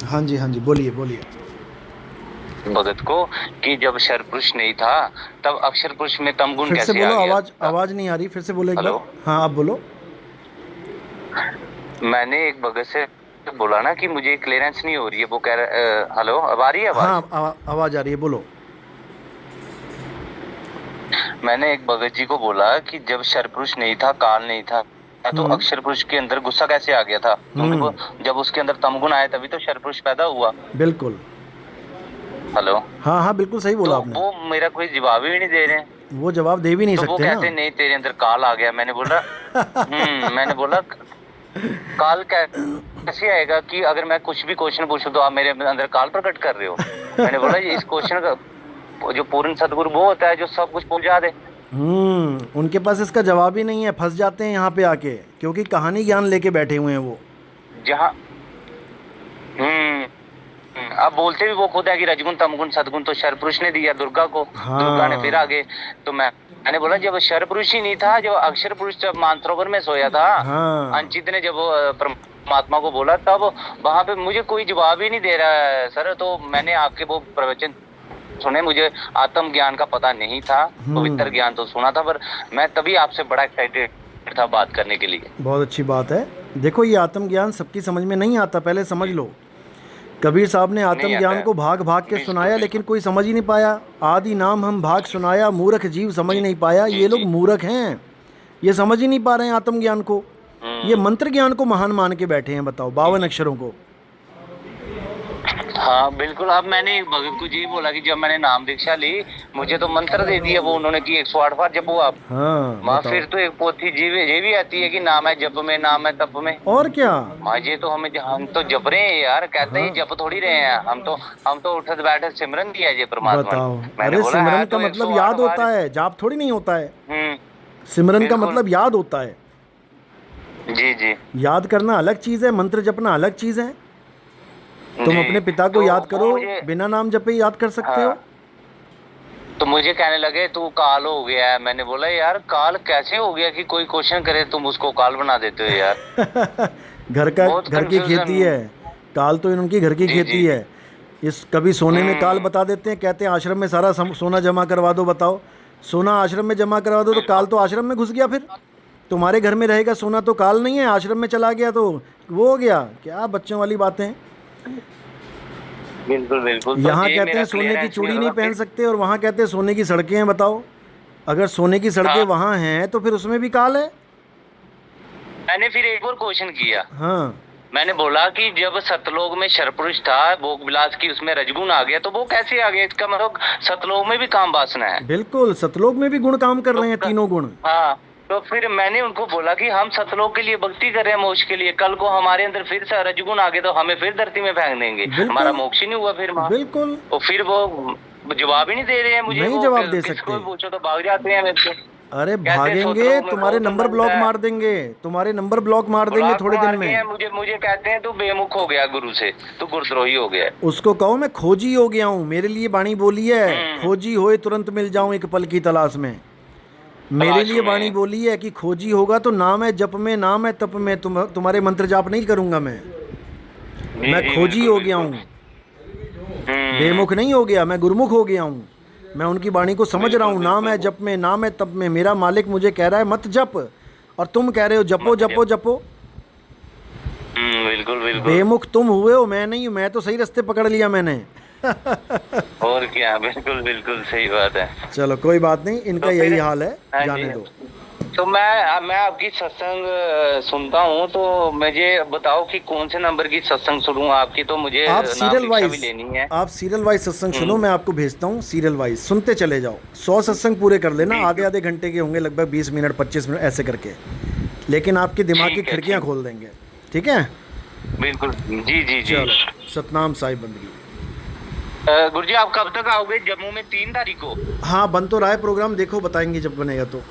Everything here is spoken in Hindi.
हाँ जी, हाँ जी, बोलिए बोलिए। भगत को कि जब शर पुरुष नहीं था तब अक्षर पुरुष में तम गुण फिर से कैसे बोलो, आ गया आवाज़ था। आवाज़ नहीं आ रही, फिर से बोलो एक बार। हेलो। हाँ, आप बोलो। मैंने एक भगत से बोला ना कि मुझे क्लियरेंस नहीं हो रही है, वो कह रहा हेलो, अब आ रही है हाँ, आवाज। आवाज़ आ रही है, बोलो। मैंने एक भगत जी को बोला कि जब शर पुरुष नहीं था, काल नहीं था, तो हुँ, अक्षर पुरुष के अंदर गुस्सा कैसे आ गया था, क्योंकि वो हुँ, जब उसके अंदर तमगुण आया तभी तो शर पुरुष पैदा हुआ। बिल्कुल। हेलो। हाँ, हाँ, बिल्कुल सही बोला तो आपने। वो मेरा कोई जवाब ही नहीं दे रहे हैं। वो जवाब दे भी नहीं तो वो सकते ना। कहते नहीं तेरे अंदर काल आ गया। मैंने बोला मैंने बोला काल कैसे आएगा कि अगर मैं कुछ भी क्वेश्चन पूछूं तो आप मेरे अंदर काल प्रकट कर रहे हो। मैंने बोला ये इस क्वेश्चन का जो पूर्ण सदगुरु वो होता है जो सब कुछ पहुंचा दे। उनके पास इसका जवाब ही नहीं है, फँस जाते हैं यहाँ पे आके, क्योंकि कहानी ज्ञान लेके बैठे हुए हैं वो। जहाँ हम्म अब बोलते भी वो खुद है कि रजगुण तमगुण सदगुण तो शर पुरुष ने दिया दुर्गा को। दुर्गा ने फिर हाँ, आगे तो मैंने बोला जब शर पुरुष ही नहीं था, जब अक्षर पुरुष जब मानसरोवर में सोया था, हाँ। अंचित ने जब वो, परमात्मा को बोला, तब वहां पे मुझे कोई जवाब ही नहीं दे रहा है सर। तो मैंने आपके वो प्रवचन सुने, मुझे आत्म ज्ञान का पता नहीं था, पवित्र ज्ञान तो सुना था, पर मैं तभी आपसे बड़ा एक्साइटेड था बात करने के लिए। बहुत अच्छी बात है। देखो, ये आत्मज्ञान सबकी समझ में नहीं आता, पहले समझ लो। कबीर साहब ने नहीं आता आत्मज्ञान है। को भाग भाग के बिल्कुल सुनाया, लेकिन बिल्कुल। कोई समझ ही नहीं पाया। आदि नाम हम भाग सुनाया, मूर्ख जीव समझ जी नहीं पाया। जी ये लोग जी। मूर्ख हैं, ये समझ ही नहीं पा रहे हैं आत्मज्ञान को। ये हम्म। मंत्र ज्ञान को महान मान के बैठे हैं, बताओ, जी 52 जी। अक्षरों को। हाँ बिल्कुल। अब मैंने एक भगत को जी बोला कि जब मैंने नाम दीक्षा ली, मुझे तो मंत्र दे दिया वो उन्होंने कि 108 बार जपो आप। हाँ, माँ बताओ। फिर तो एक पोथी जी ये भी आती है कि नाम है जप में, नाम है तप में। और क्या। माँ ये तो हम तो जप रहे हैं यार, कहते हैं हाँ, जप थोड़ी रहे हैं, हम तो उठत बैठत सिमरन दिया है ये परमात्मा ने। बताओ। मैंने अरे, बोला है सिमरन का तो मतलब 108 याद बार। होता है, जाप थोड़ी नहीं होता है। हम्म। सिमरन का बिल्कुल। मतलब याद होता है। जी जी। याद करना अलग चीज़ है, मंत्र जपना अलग चीज़ है। तुम जी। अपने पिता को तो याद वो करो, मुझे बिना नाम जपे याद कर सकते हो। हाँ, तो मुझे कहने लगे तू काल हो गया है। मैंने बोला यार काल कैसे हो गया कि कोई क्वेश्चन करे तुम उसको काल बना देते हो यार। बहुत घर की कंफ्यूजन। खेती है। काल तो इनकी घर की जी जी खेती जी। है। इस कभी सोने में काल हम्म। बता देते हैं, कहते हैं आश्रम में सारा सोना जमा करवा दो। बताओ, सोना आश्रम में जमा करवा दो तो काल बिल्कुल तो आश्रम में घुस गया। फिर तुम्हारे घर में रहेगा सोना तो काल नहीं है, आश्रम में चला गया तो वो हो गया। क्या बच्चों वाली बातें। बिल्कुल बिल्कुल। तो यहाँ ये कहते मेरा हैं सोने की क्लियरेंस नहीं चूड़ी हो नहीं रहा पहन फिर। सकते, और वहाँ कहते हैं सोने की सड़कें हैं। बताओ, अगर सोने की सड़कें हाँ, वहाँ हैं तो फिर उसमें भी काल है। मैंने फिर एक और क्वेश्चन किया। हाँ, मैंने बोला कि जब सतलोक में शरपुरुष था, भोग विलास की उसमें रजगुण आ गया, तो वो कैसे आ गया? इसका मतलब सतलोक में भी काम वासना है। बिल्कुल, सतलोक में भी गुण काम कर तो रहे हैं, तीनों गुण। हाँ, तो फिर मैंने उनको बोला कि हम सतलोक के लिए भक्ति कर रहे हैं, मोक्ष के लिए, कल को हमारे अंदर फिर से रजगुण आ गए तो हमें फिर धरती में फेंक देंगे, हमारा बिल्कुल, मोक्ष ही नहीं हुआ फिर वहां। बिल्कुल। तो फिर वो जवाब ही नहीं दे रहे हैं मुझे। नहीं वो जवाब दे किसको सकते। भी पूछो तो भाग जाते हैं मेरे से। अरे कहते हैं भागेंगे, सतलोक में तुम्हारे बहुत नंबर आनंद ब्लॉक है। मार देंगे। तुम्हारे नंबर ब्लॉक मार देंगे बुला थोड़े दिन मार के में। हैं मुझे मुझे कहते हैं तू बेमुख हो गया गुरु से, तू गुरुद्रोही हो गया। उसको कहो मैं खोजी हो गया हूँ, मेरे लिए बाणी बोली है। हम्म। खोजी होए तुरंत मिल जाऊं एक पल की तलाश में। मेरे तलाश लिए बाणी में। बोली है कि खोजी होगा तो नाम है जप में, नाम है तप में, तुम्हारे मंत्र जाप नहीं करूंगा मैं। जी मैं जी खोजी बिल्कुल हो गया बिल्कुल। हूँ, हम्म। बेमुख नहीं हो गया, मैं गुरुमुख हो गया हूँ। मैं उनकी बाणी को समझ रहा बिल्कुल हूँ, नाम बिल्कुल है जप में, नाम है तप में। मेरा मालिक मुझे कह रहा है मत जप, और तुम कह रहे हो जपो मत जपो जब। जपो। बिल्कुल बिल्कुल। बेमुख तुम हुए हो, मैं नहीं हूँ। मैं तो सही रास्ते पकड़ लिया मैंने। और क्या, बिल्कुल बिल्कुल सही बात है। चलो, कोई बात नहीं, इनका तो फिर यही हाल है, हाँ जी। जाने दो। तो मैं आपकी सत्संग सुनता हूँ, तो मुझे बताओ कि कौन से नंबर की सत्संग सुनूं आपकी, तो मुझे आप नाम सीरियल दीक्षा भी वाइज लेनी है। आप सीरियल वाइज सत्संग सुनो, हम्म। मैं आपको भेजता हूँ सीरियल वाइज, सुनते चले जाओ। 100 सत्संग पूरे कर लेना, आधे बिल्कुल। आधे घंटे के होंगे, लगभग 20 मिनट 25 मिनट ऐसे करके। लेकिन आपके दिमाग की ठीक है खिड़कियाँ ठीक। खोल देंगे। ठीक है। बिल्कुल। जी जी जी। चलो, सतनाम साहिब बंदगी। गुरुजी आप कब तक आओगे? जम्मू में 3 तारीख को। हाँ, बन तो रहा है प्रोग्राम, देखो बताएंगे जब बनेगा तो।